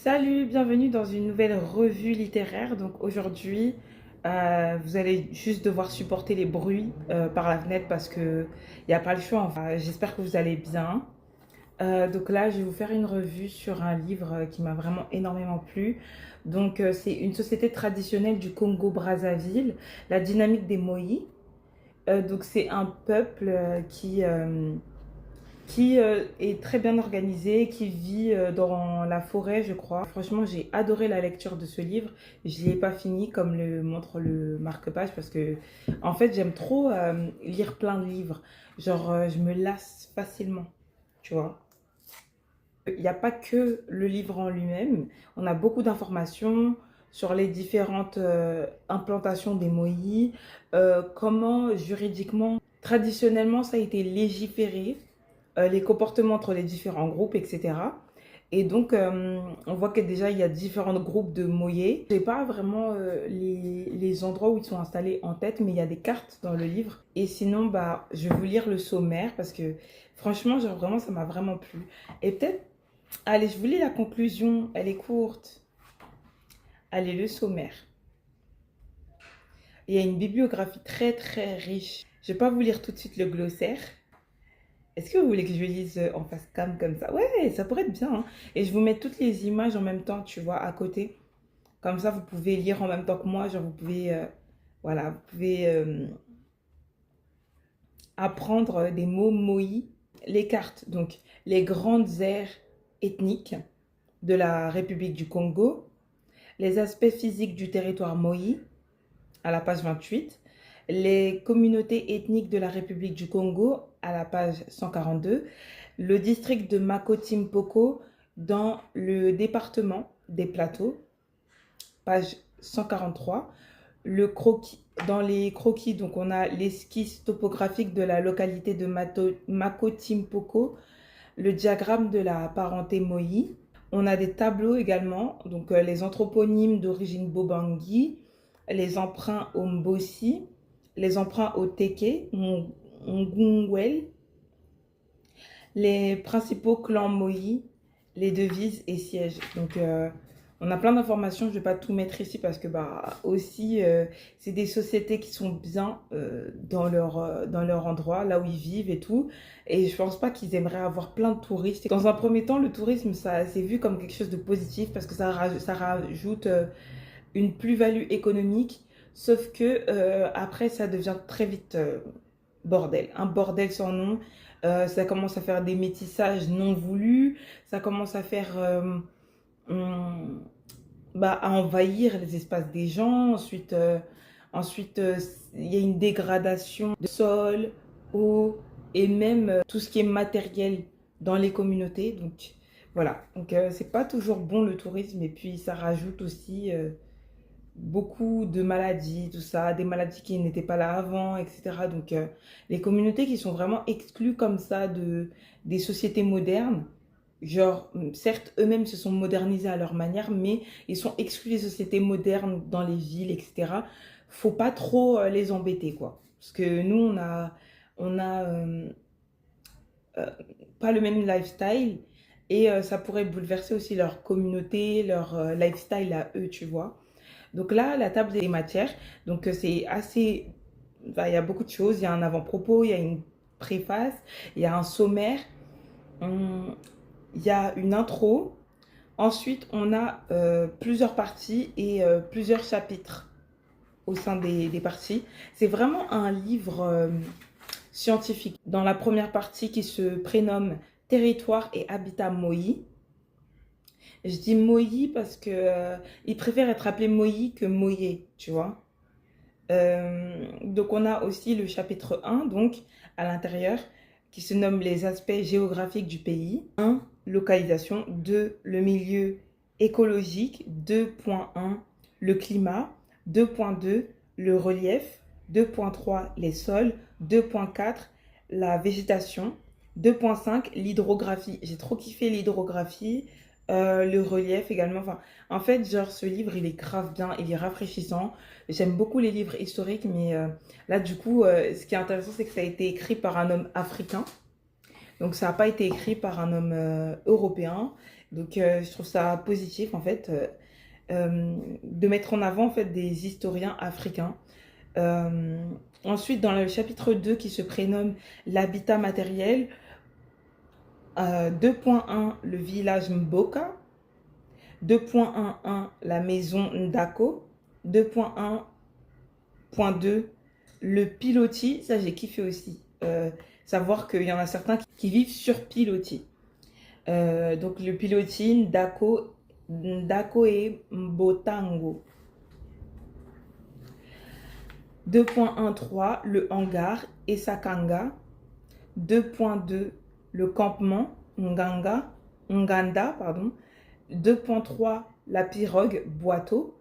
Salut, bienvenue dans une nouvelle revue littéraire. Donc aujourd'hui, vous allez juste devoir supporter les bruits par la fenêtre parce que il n'y a pas le choix. Enfin, j'espère que vous allez bien. Donc là, je vais vous faire une revue sur un livre qui m'a vraiment énormément plu. Donc c'est une société traditionnelle du Congo-Brazzaville, la dynamique des Moïse. Donc c'est un peuple qui est très bien organisé, qui vit dans la forêt, je crois. Franchement, j'ai adoré la lecture de ce livre. Je ne l'ai pas fini, comme le montre le marque-page, parce que, en fait, j'aime trop lire plein de livres. Genre, je me lasse facilement, tu vois. Il n'y a pas que le livre en lui-même. On a beaucoup d'informations sur les différentes implantations des moïs, comment juridiquement, traditionnellement, ça a été légiféré, les comportements entre les différents groupes, etc. Et donc, on voit que déjà, il y a différents groupes de moyés. Je n'ai pas vraiment les endroits où ils sont installés en tête, mais il y a des cartes dans le livre. Et sinon, bah, je vais vous lire le sommaire parce que franchement, genre, vraiment, ça m'a vraiment plu. Et peut-être, allez, je vous lis la conclusion, elle est courte. Allez, le sommaire. Il y a une bibliographie très, très riche. Je ne vais pas vous lire tout de suite le glossaire. Est-ce que vous voulez que je lise en face cam comme ça? Ouais, ça pourrait être bien, hein. Et je vous mets toutes les images en même temps, tu vois, à côté. Comme ça, vous pouvez lire en même temps que moi. Genre, vous pouvez, voilà, vous pouvez apprendre des mots moï. Les cartes, donc les grandes aires ethniques de la République du Congo, les aspects physiques du territoire moï, à la page 28, les communautés ethniques de la République du Congo, à la page 142, le district de Makotimpoko dans le département des Plateaux, page 143, le croquis, dans les croquis, donc on a l'esquisse topographique de la localité de Makotimpoko, le diagramme de la parenté Moï. On a des tableaux également, donc les anthroponymes d'origine Bobangui, les emprunts au Mbossi, les emprunts au Teke, Ngungwel, les principaux clans Moï, les devises et sièges. Donc, on a plein d'informations. Je ne vais pas tout mettre ici parce que, bah, aussi, c'est des sociétés qui sont bien dans leur endroit, là où ils vivent et tout. Et je pense pas qu'ils aimeraient avoir plein de touristes. Dans un premier temps, le tourisme, ça, c'est vu comme quelque chose de positif parce que ça rajoute une plus-value économique. Sauf que après, ça devient très vite bordel. Un bordel sans nom. Ça commence à faire des métissages non voulus. Ça commence à faire hum, bah, à envahir les espaces des gens. Ensuite, il y a une dégradation de sol, eau et même tout ce qui est matériel dans les communautés. Donc voilà. Donc c'est pas toujours bon le tourisme et puis ça rajoute aussi beaucoup de maladies, tout ça, des maladies qui n'étaient pas là avant, etc. Donc les communautés qui sont vraiment exclues comme ça des sociétés modernes. Genre, certes, eux-mêmes se sont modernisés à leur manière, mais ils sont exclus des sociétés modernes dans les villes, etc. Faut pas trop les embêter, quoi. Parce que nous, on a euh, pas le même lifestyle et ça pourrait bouleverser aussi leur communauté, leur lifestyle à eux, tu vois. Donc là, la table des matières, donc c'est assez... enfin, il y a beaucoup de choses, il y a un avant-propos, il y a une préface, il y a un sommaire. Hum, il y a une intro. Ensuite, on a plusieurs parties et plusieurs chapitres au sein des parties. C'est vraiment un livre scientifique. Dans la première partie qui se prénomme Territoire et habitat Moïse. Je dis Moïse parce que il préfère être appelé Moïse que Moyé, tu vois. Donc on a aussi le chapitre 1, donc à l'intérieur, qui se nomme les aspects géographiques du pays. 1, localisation. 2, le milieu écologique. 2.1, le climat. 2.2, le relief. 2.3, les sols. 2.4, la végétation. 2.5, l'hydrographie. J'ai trop kiffé l'hydrographie. Le relief également. Enfin, en fait, genre, ce livre, il est grave bien, il est rafraîchissant. J'aime beaucoup les livres historiques, mais là, du coup, ce qui est intéressant, c'est que ça a été écrit par un homme africain. Donc, ça n'a pas été écrit par un homme européen. Donc, je trouve ça positif, en fait, de mettre en avant, en fait, des historiens africains. Euh, Ensuite, dans le chapitre 2 qui se prénomme l'habitat matériel, 2.1, le village Mboka, 2.11, la maison Ndako, 2.1.2, le pilotis, ça j'ai kiffé aussi. Savoir qu'il y en a certains qui vivent sur pilotis. Donc le pilotis, Ndako et Mbotango. 2.13, le hangar Esakanga. 2.2, le campement Nganda, pardon. 2.3, la pirogue Boiteau.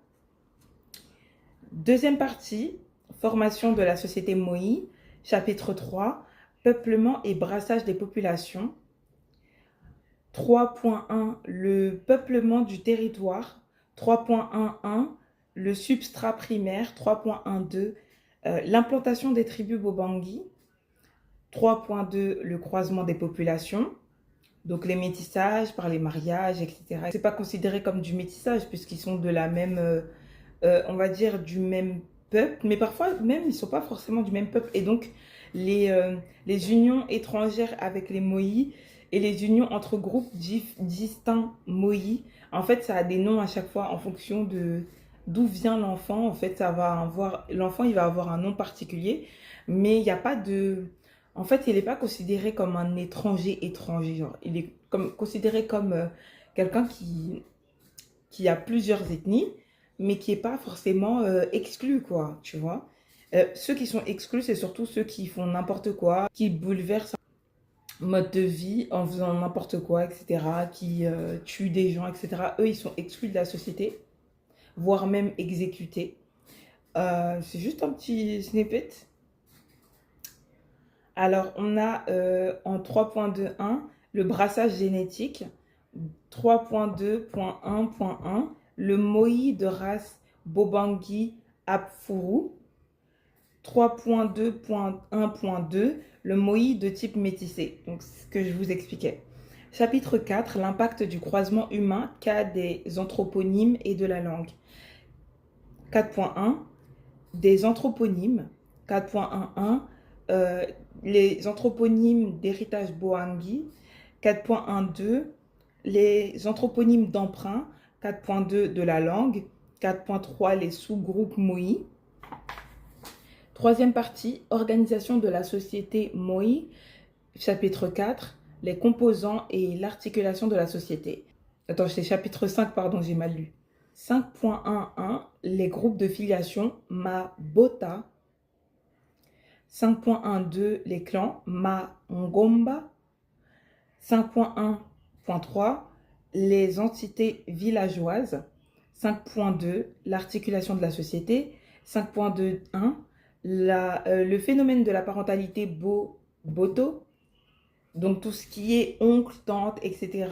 Deuxième partie, formation de la société Moï. Chapitre 3, peuplement et brassage des populations. 3.1, le peuplement du territoire. 3.11, le substrat primaire. 3.12, l'implantation des tribus Bobangi. 3.2, le croisement des populations. Donc les métissages par les mariages, etc. C'est pas considéré comme du métissage puisqu'ils sont de la même, on va dire, du même peuple. Mais parfois même, ils sont pas forcément du même peuple. Et donc les unions étrangères avec les Moï et les unions entre groupes distincts Moï, en fait, ça a des noms à chaque fois en fonction de d'où vient l'enfant. En fait, l'enfant, il va avoir un nom particulier, mais il n'y a pas de... En fait, il n'est pas considéré comme un étranger. Genre, il est considéré comme quelqu'un qui a plusieurs ethnies, mais qui n'est pas forcément exclu, quoi, tu vois. Ceux qui sont exclus, c'est surtout ceux qui font n'importe quoi, qui bouleversent un mode de vie en faisant n'importe quoi, etc., qui tuent des gens, etc. Eux, ils sont exclus de la société, voire même exécutés. C'est juste un petit snippet. Alors, on a en 3.2.1 le brassage génétique, 3.2.1.1, le Moï de race Bobangi Apfuru, 3.2.1.2, le Moï de type métissé, donc ce que je vous expliquais. Chapitre 4, l'impact du croisement humain, cas des anthroponymes et de la langue. 4.1, des anthroponymes. 4.11, les anthroponymes d'héritage Boangi. 4.12, les anthroponymes d'emprunt. 4.2, de la langue. 4.3, les sous-groupes Moï. Troisième partie, organisation de la société Moï. Chapitre 4, les composants et l'articulation de la société. Attends, c'est chapitre 5, pardon, j'ai mal lu. 5.11, les groupes de filiation Mabota. 5.12, les clans Ma-Ngomba. 5.1.3, les entités villageoises. 5.2, l'articulation de la société. 5.2.1, le phénomène de la parentalité Boto. Donc tout ce qui est oncle, tante, etc.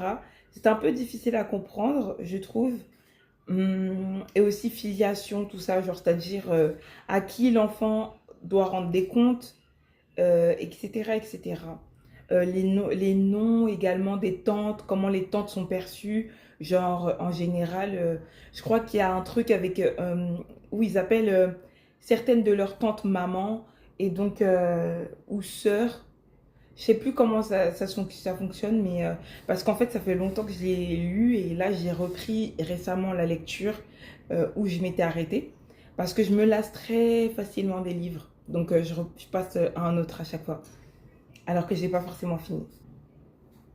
C'est un peu difficile à comprendre, je trouve. Et aussi filiation, tout ça, genre c'est-à-dire à qui l'enfant doit rendre des comptes, etc., etc. Les noms également des tantes, comment les tantes sont perçues, genre en général, je crois qu'il y a un truc avec où ils appellent certaines de leurs tantes maman et donc ou sœurs. Je sais plus comment ça fonctionne, mais parce qu'en fait, ça fait longtemps que je l'ai lu et là, j'ai repris récemment la lecture où je m'étais arrêtée parce que je me lasse très facilement des livres. Donc, je passe à un autre à chaque fois, alors que je n'ai pas forcément fini.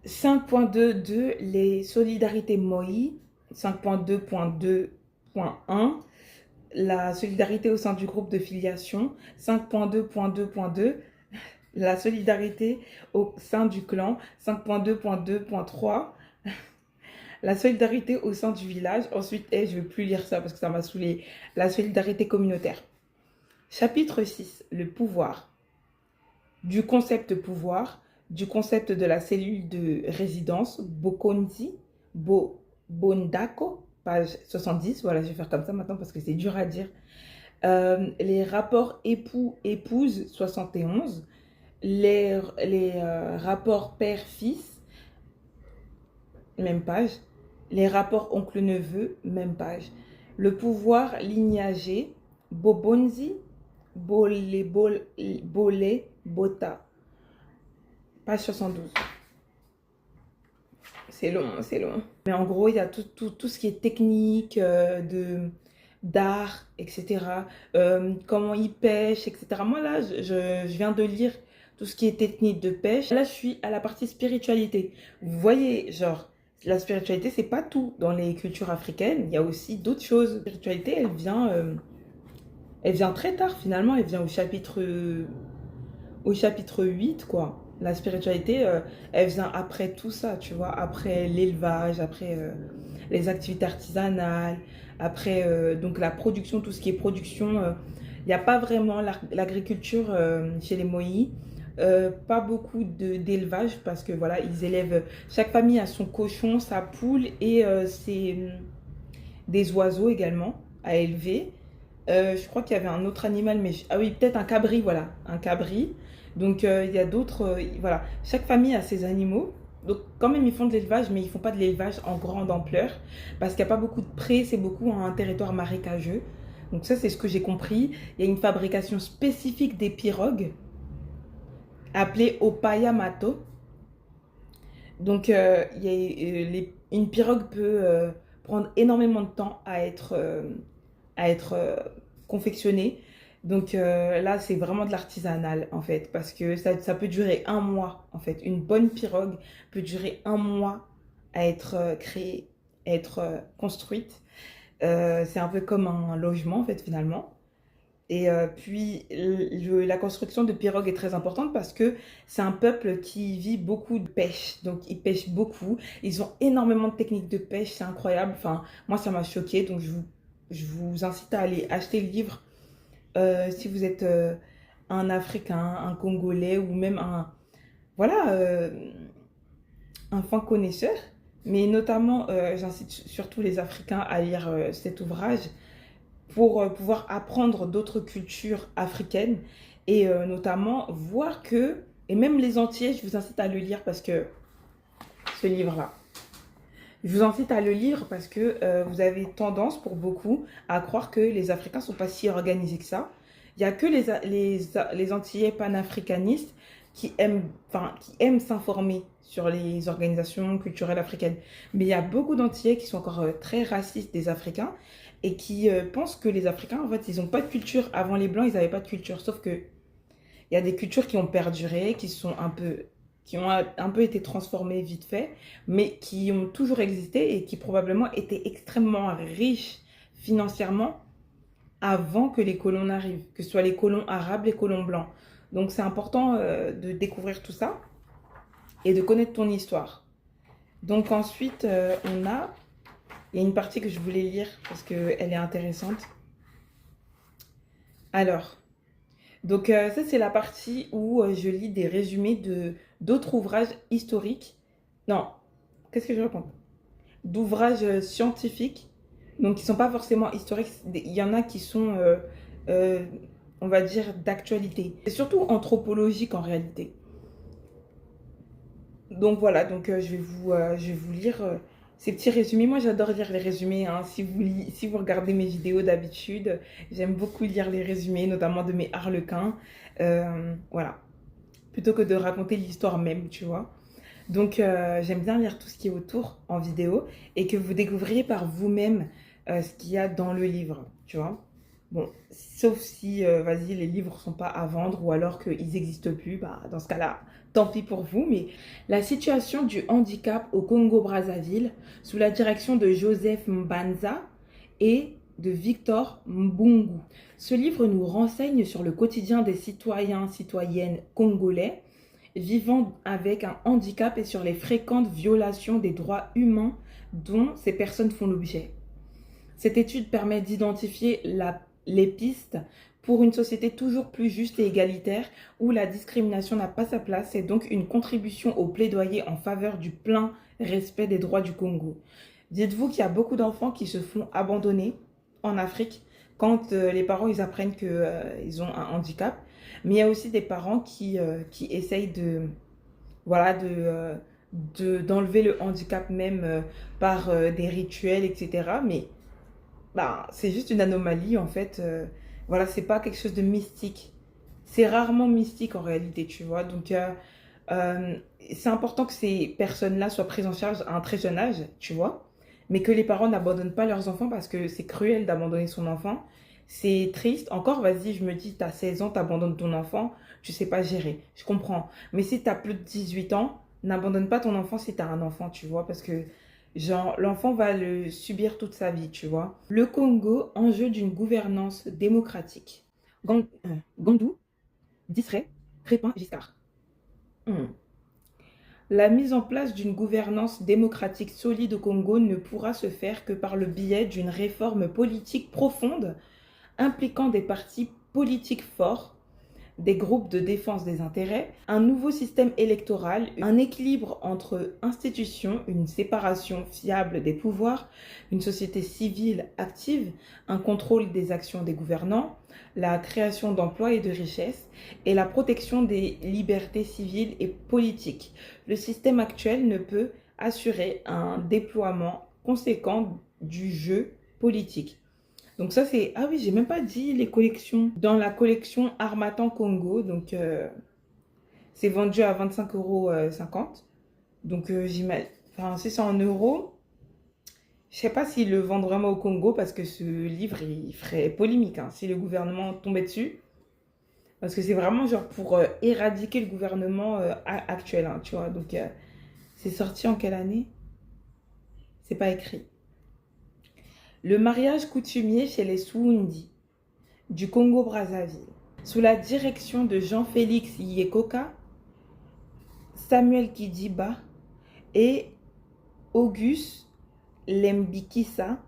5.2.2, les solidarités Moï. 5.2.2.1, la solidarité au sein du groupe de filiation. 5.2.2.2, la solidarité au sein du clan. 5.2.2.3, la solidarité au sein du village. Ensuite, je ne vais plus lire ça parce que ça m'a saoulé. La solidarité communautaire. Chapitre 6, le pouvoir. Du concept pouvoir, du concept de la cellule de résidence, Bokonzi, Bondako, page 70. Voilà, je vais faire comme ça maintenant parce que c'est dur à dire. Les rapports époux-épouse, 71. Les rapports père-fils, même page. Les rapports oncle-neveu, même page. Le pouvoir lignagé, Bobonzi, Bolé, Bota. Page 72. C'est long, c'est long. Mais en gros, il y a tout ce qui est technique, d'art, etc. Comment ils pêchent, etc. Moi, là, je viens de lire tout ce qui est technique de pêche. Là, je suis à la partie spiritualité. Vous voyez, genre, la spiritualité, c'est pas tout dans les cultures africaines. Il y a aussi d'autres choses. La spiritualité, elle vient très tard, finalement. Elle vient au chapitre 8, quoi. La spiritualité, elle vient après tout ça, tu vois, après l'élevage, après les activités artisanales, après donc la production, tout ce qui est production. Il n'y a pas vraiment l'agriculture chez les Moïse. Pas beaucoup d'élevage parce que voilà, ils élèvent, chaque famille a son cochon, sa poule et des oiseaux également à élever. Je crois qu'il y avait un autre animal, mais ah oui, peut-être un cabri, voilà, un cabri. Donc il y a d'autres, voilà, chaque famille a ses animaux. Donc quand même ils font de l'élevage, mais ils font pas de l'élevage en grande ampleur parce qu'il n'y a pas beaucoup de prés, c'est beaucoup un territoire marécageux. Donc ça c'est ce que j'ai compris. Il y a une fabrication spécifique des pirogues appelée opayamato. Donc une pirogue peut prendre énormément de temps à être confectionné. Donc là, c'est vraiment de l'artisanal en fait, parce que ça peut durer un mois en fait. Une bonne pirogue peut durer un mois à être créée, à être construite. C'est un peu comme un logement en fait finalement. Et puis la construction de pirogues est très importante parce que c'est un peuple qui vit beaucoup de pêche. Donc ils pêchent beaucoup. Ils ont énormément de techniques de pêche, c'est incroyable. Enfin, moi ça m'a choqué, donc je vous incite à aller acheter le livre si vous êtes un Africain, un Congolais ou même voilà, un fin connaisseur. Mais notamment, j'incite surtout les Africains à lire cet ouvrage pour pouvoir apprendre d'autres cultures africaines et notamment voir que, et même les Antillais, je vous incite à le lire parce que ce livre-là, je vous incite à le lire parce que vous avez tendance pour beaucoup à croire que les Africains ne sont pas si organisés que ça. Il n'y a que les Antillais panafricanistes qui aiment s'informer sur les organisations culturelles africaines. Mais il y a beaucoup d'Antillais qui sont encore très racistes des Africains et qui pensent que les Africains, en fait, ils n'ont pas de culture. Avant les Blancs, ils n'avaient pas de culture. Sauf que il y a des cultures qui ont perduré, qui ont un peu été transformées vite fait, mais qui ont toujours existé et qui probablement étaient extrêmement riches financièrement avant que les colons n'arrivent, que ce soit les colons arabes, les colons blancs. Donc c'est important de découvrir tout ça et de connaître ton histoire. Donc ensuite, il y a une partie que je voulais lire parce qu'elle est intéressante. Alors, donc ça c'est la partie où je lis des résumés d'autres ouvrages historiques. Non, qu'est-ce que je raconte? D'ouvrages scientifiques, donc qui ne sont pas forcément historiques. Il y en a qui sont, on va dire, d'actualité. Et surtout anthropologiques en réalité. Donc voilà, donc je vais vous lire ces petits résumés. Moi j'adore lire les résumés, hein. Si vous regardez mes vidéos d'habitude, j'aime beaucoup lire les résumés, notamment de mes harlequins. Voilà, plutôt que de raconter l'histoire même, tu vois. Donc j'aime bien lire tout ce qui est autour en vidéo et que vous découvriez par vous-même ce qu'il y a dans le livre, tu vois. Bon, sauf si, vas-y, les livres sont pas à vendre ou alors qu'ils n'existent plus, bah, dans ce cas-là, tant pis pour vous. Mais la situation du handicap au Congo-Brazzaville, sous la direction de Joseph Mbanza et de Victor Mbungu. Ce livre nous renseigne sur le quotidien des citoyens, citoyennes congolais vivant avec un handicap et sur les fréquentes violations des droits humains dont ces personnes font l'objet. Cette étude permet d'identifier les pistes pour une société toujours plus juste et égalitaire où la discrimination n'a pas sa place et donc une contribution au plaidoyer en faveur du plein respect des droits du Congo. Dites-vous qu'il y a beaucoup d'enfants qui se font abandonner en Afrique quand les parents ils apprennent qu'ils ont un handicap, mais il y a aussi des parents qui essayent voilà, d'enlever le handicap même par des rituels, etc. Mais bah, c'est juste une anomalie en fait. Voilà, c'est pas quelque chose de mystique. C'est rarement mystique en réalité, tu vois. Donc, euh, c'est important que ces personnes-là soient prises en charge à un très jeune âge, tu vois. Mais que les parents n'abandonnent pas leurs enfants parce que c'est cruel d'abandonner son enfant. C'est triste. Encore, vas-y, je me dis, t'as 16 ans, t'abandonnes ton enfant, tu sais pas gérer. Je comprends. Mais si t'as plus de 18 ans, n'abandonne pas ton enfant si t'as un enfant, tu vois. Parce que, genre, l'enfant va le subir toute sa vie, tu vois. Le Congo, enjeu d'une gouvernance démocratique. Gandou, Disray, Crépin, Giscard. Hmm. La mise en place d'une gouvernance démocratique solide au Congo ne pourra se faire que par le biais d'une réforme politique profonde impliquant des partis politiques forts, des groupes de défense des intérêts, un nouveau système électoral, un équilibre entre institutions, une séparation fiable des pouvoirs, une société civile active, un contrôle des actions des gouvernants, la création d'emplois et de richesses et la protection des libertés civiles et politiques. Le système actuel ne peut assurer un déploiement conséquent du jeu politique. Donc ça c'est... Ah oui, j'ai même pas dit les collections. Dans la collection Harmattan Congo, donc c'est vendu à 25,50 €. Donc j'imagine... Enfin, si c'est en euros, je sais pas s'ils le vendent vraiment au Congo parce que ce livre, il ferait polémique hein, si le gouvernement tombait dessus. Parce que c'est vraiment genre pour éradiquer le gouvernement actuel, hein, tu vois. Donc c'est sorti en quelle année? C'est pas écrit. Le mariage coutumier chez les Swundi du Congo-Brazzaville. Sous la direction de Jean-Félix Yekoka, Samuel Kidiba et Auguste Lembikisa,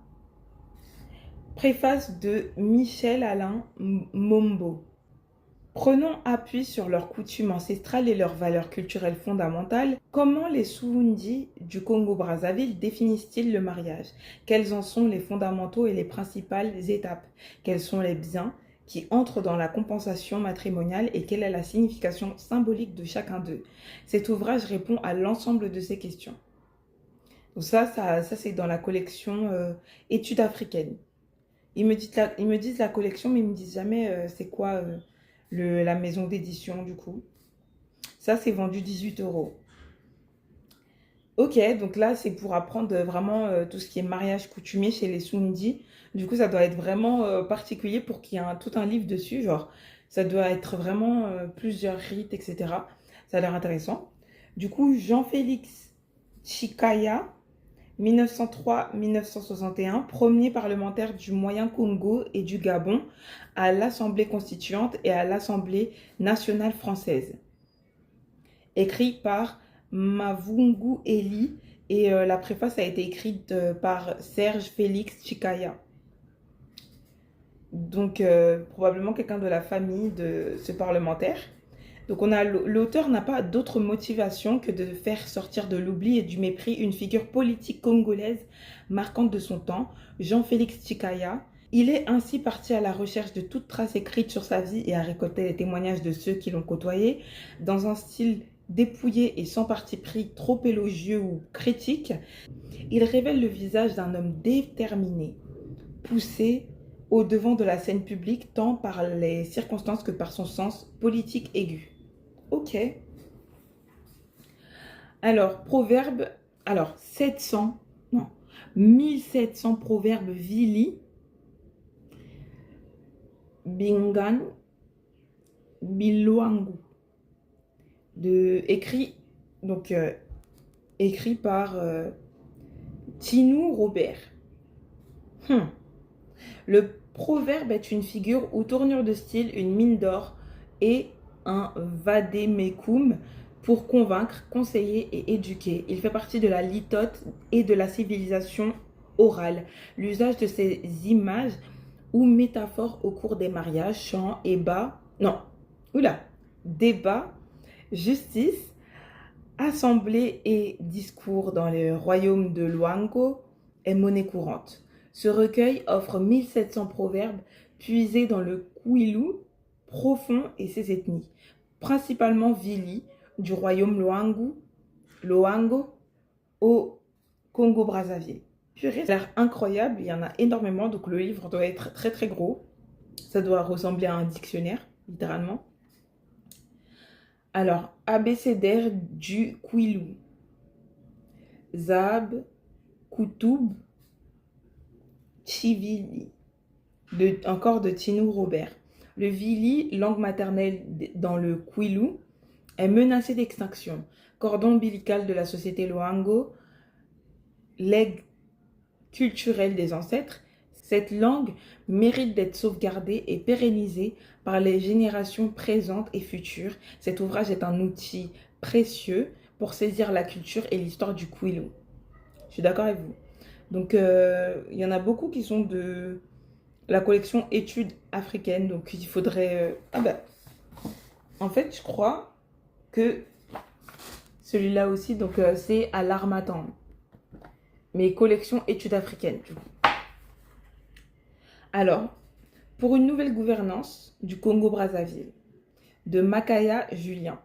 préface de Michel-Alain Mombo. Prenant appui sur leurs coutumes ancestrales et leurs valeurs culturelles fondamentales, comment les Swundi du Congo-Brazzaville définissent-ils le mariage? Quels en sont les fondamentaux et les principales étapes? Quels sont les biens qui entrent dans la compensation matrimoniale et quelle est la signification symbolique de chacun d'eux? Cet ouvrage répond à l'ensemble de ces questions. Donc ça c'est dans la collection Études africaines. Ils me disent la collection, mais ils me disent jamais c'est quoi la maison d'édition du coup. Ça, c'est vendu 18 €. Ok, donc là, c'est pour apprendre vraiment tout ce qui est mariage coutumier chez les Swundi. Du coup, ça doit être vraiment particulier pour qu'il y ait tout un livre dessus. Genre, ça doit être vraiment plusieurs rites, etc. Ça a l'air intéressant. Du coup, Jean-Félix Chikaya, 1903-1961, premier parlementaire du Moyen Congo et du Gabon à l'Assemblée constituante et à l'Assemblée nationale française. Écrit par Mavungu Eli et la préface a été écrite par Serge Félix Chikaya. Donc probablement quelqu'un de la famille de ce parlementaire. Donc l'auteur n'a pas d'autre motivation que de faire sortir de l'oubli et du mépris une figure politique congolaise marquante de son temps, Jean-Félix Chikaya. Il est ainsi parti à la recherche de toute trace écrite sur sa vie et a récolté les témoignages de ceux qui l'ont côtoyé dans un style dépouillé et sans parti pris trop élogieux ou critique. Il révèle le visage d'un homme déterminé, poussé au devant de la scène publique tant par les circonstances que par son sens politique aigu. Ok. Alors, proverbe, alors 700, non, 1700 proverbes Vili, Bingan, Biluangu, écrit par Tinou Robert. Le proverbe est une figure ou tournure de style, une mine d'or et un vadémécum pour convaincre, conseiller et éduquer. Il fait partie de la litote et de la civilisation orale. L'usage de ces images ou métaphores au cours des mariages, chants, débats, justice, assemblées et discours dans le royaume de Luango est monnaie courante. Ce recueil offre 1700 proverbes puisés dans le Kwilu profond et ses ethnies, principalement Vili du royaume Luangu Loango au Congo-Brazzaville. Purée, ça a l'air incroyable, il y en a énormément, donc le livre doit être très très gros. Ça doit ressembler à un dictionnaire, littéralement. Alors, abécédaire du Kwilu. Zab, Koutoub, Chivili. Encore de Tinou Robert. Le Vili, langue maternelle dans le Kwilu, est menacé d'extinction. Cordon ombilical de la société Loango, legs culturel des ancêtres, cette langue mérite d'être sauvegardée et pérennisée par les générations présentes et futures. Cet ouvrage est un outil précieux pour saisir la culture et l'histoire du Kwilu. Je suis d'accord avec vous. Donc, il y en a beaucoup qui sont de la collection Études africaines. Donc, il faudrait... en fait, je crois que celui-là aussi, donc c'est à l'Harmattan. Mes collections Études africaines, du coup. Alors, pour une nouvelle gouvernance du Congo-Brazzaville, de Makaya Julien.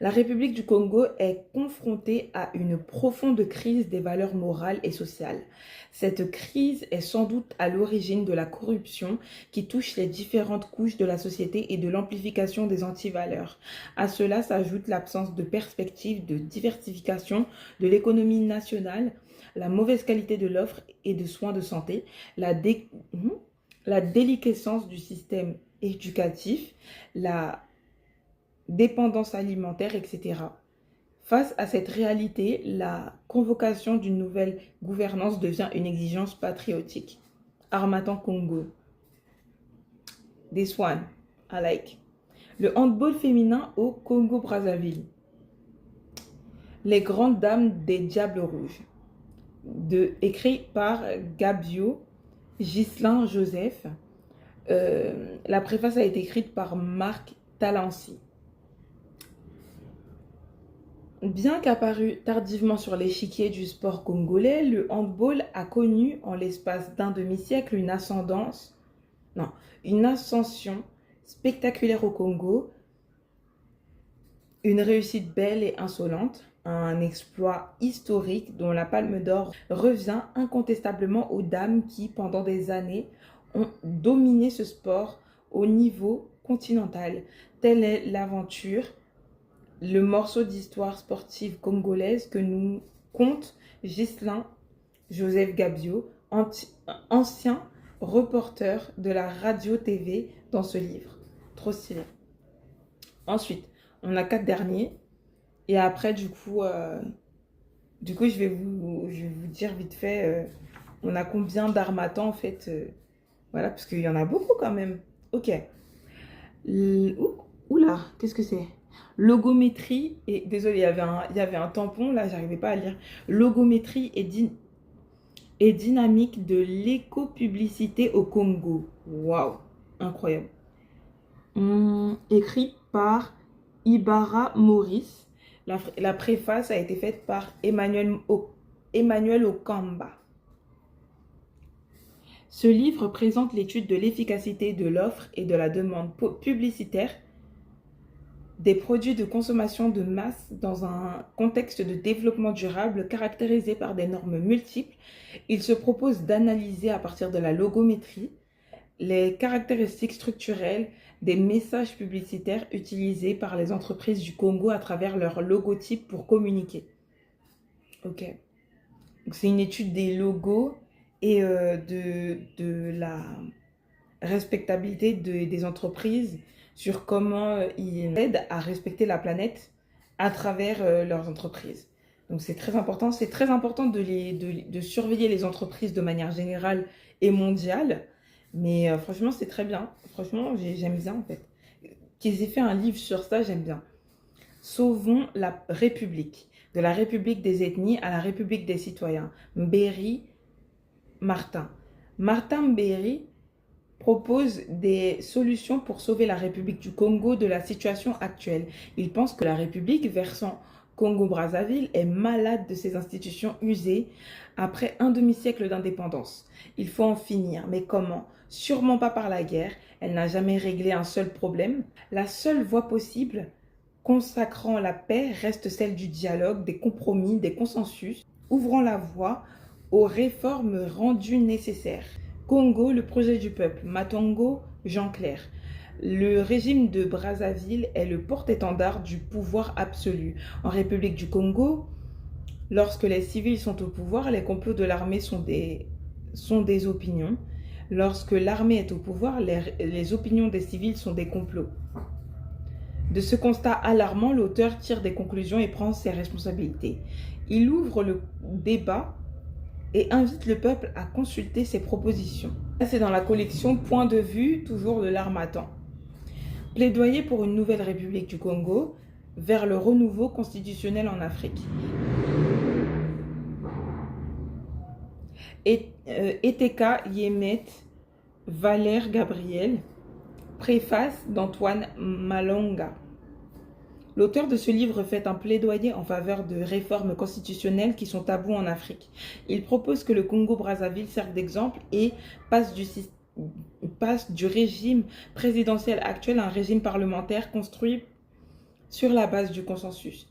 La République du Congo est confrontée à une profonde crise des valeurs morales et sociales. Cette crise est sans doute à l'origine de la corruption qui touche les différentes couches de la société et de l'amplification des antivaleurs. À cela s'ajoute l'absence de perspective de diversification de l'économie nationale, la mauvaise qualité de l'offre et de soins de santé, la déliquescence du système éducatif, la dépendance alimentaire, etc. Face à cette réalité, la convocation d'une nouvelle gouvernance devient une exigence patriotique. Harmattan Congo. This one, I like. Le handball féminin au Congo-Brazzaville. Les grandes dames des Diables Rouges. Écrit par Gabio Ghislain Joseph. La préface a été écrite par Marc Talancy. Bien qu'apparu tardivement sur l'échiquier du sport congolais, le handball a connu en l'espace d'un demi-siècle une ascension spectaculaire au Congo, une réussite belle et insolente, un exploit historique dont la palme d'or revient incontestablement aux dames qui, pendant des années, ont dominé ce sport au niveau continental. Telle est l'aventure, le morceau d'histoire sportive congolaise que nous conte Ghislain Joseph Gabio, ancien reporter de la radio-TV dans ce livre. Trop stylé. Ensuite, on a 4 derniers. Et après, du coup, je vais vous dire vite fait, on a combien d'harmattans en fait. Voilà, parce qu'il y en a beaucoup quand même. Ok. Oula, qu'est-ce que c'est? Logométrie et... Désolé, il y avait un tampon, là, j'arrivais pas à lire. Logométrie et dynamique de l'éco-publicité au Congo. Waouh, incroyable. Écrit par Ibarra Maurice. La préface a été faite par Emmanuel Okamba. Ce livre présente l'étude de l'efficacité de l'offre et de la demande publicitaire des produits de consommation de masse dans un contexte de développement durable caractérisé par des normes multiples. Il se propose d'analyser à partir de la logométrie les caractéristiques structurelles des messages publicitaires utilisés par les entreprises du Congo à travers leur logotype pour communiquer. Ok. C'est une étude des logos et de la respectabilité des entreprises sur comment ils aident à respecter la planète à travers leurs entreprises. Donc c'est très important. C'est très important de surveiller les entreprises de manière générale et mondiale. Mais franchement, c'est très bien. Franchement, j'aime bien en fait. Qu'ils aient fait un livre sur ça, j'aime bien. Sauvons la République. De la République des ethnies à la République des citoyens. Mbéry Martin. Martin Mbéry propose des solutions pour sauver la République du Congo de la situation actuelle. Il pense que la République, versant Congo-Brazzaville, est malade de ses institutions usées après un demi-siècle d'indépendance. Il faut en finir, mais comment? Sûrement pas par la guerre. Elle n'a jamais réglé un seul problème. La seule voie possible consacrant la paix reste celle du dialogue, des compromis, des consensus, ouvrant la voie aux réformes rendues nécessaires. Congo, le projet du peuple. Matongo, Jean Clair. Le régime de Brazzaville est le porte-étendard du pouvoir absolu. En République du Congo, lorsque les civils sont au pouvoir, les complots de l'armée sont des opinions. Lorsque l'armée est au pouvoir, les opinions des civils sont des complots. De ce constat alarmant, l'auteur tire des conclusions et prend ses responsabilités. Il ouvre le débat et invite le peuple à consulter ses propositions. C'est dans la collection Point de vue, toujours de l'Harmattan. Plaidoyer pour une nouvelle République du Congo vers le renouveau constitutionnel en Afrique. Eteka Yemet Valère Gabriel. Préface d'Antoine Malonga. L'auteur de ce livre fait un plaidoyer en faveur de réformes constitutionnelles qui sont tabous en Afrique. Il propose que le Congo-Brazzaville serve d'exemple et passe du régime présidentiel actuel à un régime parlementaire construit sur la base du consensus.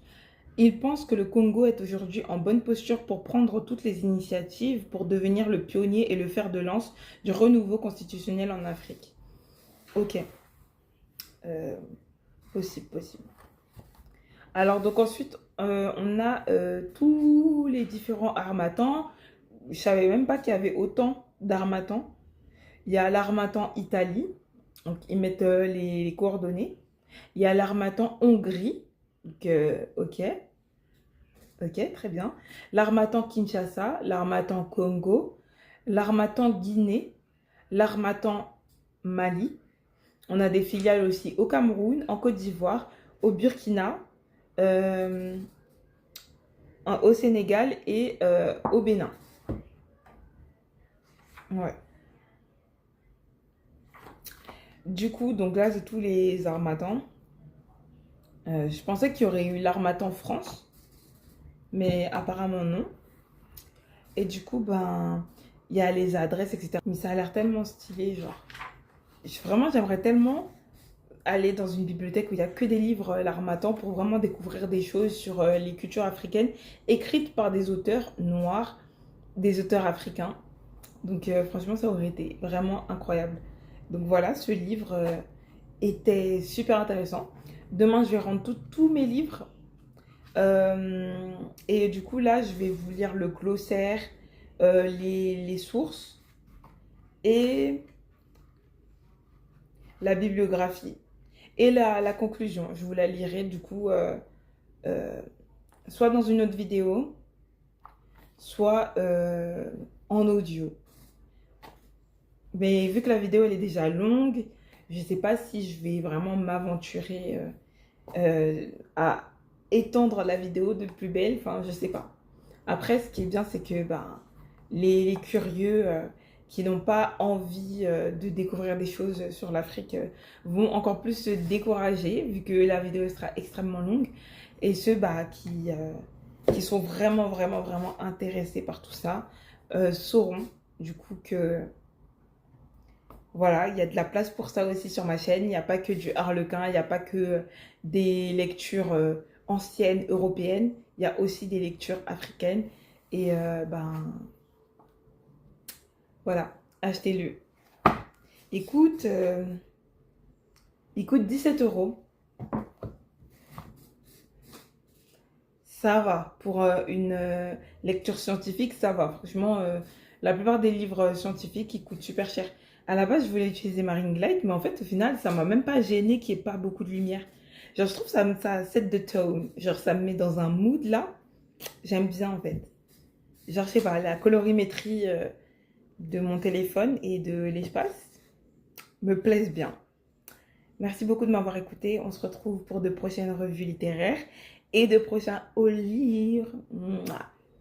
Il pense que le Congo est aujourd'hui en bonne posture pour prendre toutes les initiatives pour devenir le pionnier et le fer de lance du renouveau constitutionnel en Afrique. Ok. Possible. Alors, donc ensuite, on a tous les différents harmattans. Je ne savais même pas qu'il y avait autant d'harmattans. Il y a l'harmattan Italie. Donc, ils mettent les coordonnées. Il y a l'harmattan Hongrie. Donc, ok, très bien. L'harmattan Kinshasa, l'harmattan Congo, l'harmattan Guinée, l'harmattan Mali. On a des filiales aussi au Cameroun, en Côte d'Ivoire, au Burkina, au Sénégal et au Bénin. Ouais. Du coup, donc là, c'est tous les harmattans. Je pensais qu'il y aurait eu l'harmattan France, mais apparemment non. Et du coup, ben, il y a les adresses, etc. Mais ça a l'air tellement stylé, genre. Vraiment, j'aimerais tellement aller dans une bibliothèque où il n'y a que des livres l'harmattan pour vraiment découvrir des choses sur les cultures africaines écrites par des auteurs noirs, des auteurs africains. Donc franchement, ça aurait été vraiment incroyable. Donc voilà, ce livre était super intéressant. Demain, je vais rendre tous mes livres. Et du coup, là, je vais vous lire le glossaire, les sources et la bibliographie. Et la conclusion, je vous la lirai du coup soit dans une autre vidéo, soit en audio. Mais vu que la vidéo elle est déjà longue, je ne sais pas si je vais vraiment m'aventurer à étendre la vidéo de plus belle. Enfin, je sais pas. Après, ce qui est bien, c'est que les curieux qui n'ont pas envie de découvrir des choses sur l'Afrique vont encore plus se décourager vu que la vidéo sera extrêmement longue. Et ceux qui sont vraiment intéressés par tout ça sauront du coup que voilà, il y a de la place pour ça aussi sur ma chaîne. Il n'y a pas que du harlequin, il n'y a pas que des lectures anciennes européennes. Il y a aussi des lectures africaines. Et voilà, achetez-le. Il coûte 17 €. Ça va. Pour une lecture scientifique, ça va. Franchement, la plupart des livres scientifiques, ils coûtent super cher. À la base, je voulais utiliser ma ring light, mais en fait, au final, ça m'a même pas gêné qu'il n'y ait pas beaucoup de lumière. Genre, je trouve ça set the tone. Genre, ça me met dans un mood là. J'aime bien en fait. Genre, je sais pas, la colorimétrie de mon téléphone et de l'espace me plaisent bien. Merci beaucoup de m'avoir écouté. On se retrouve pour de prochaines revues littéraires et de prochains hauts livres. Mouah.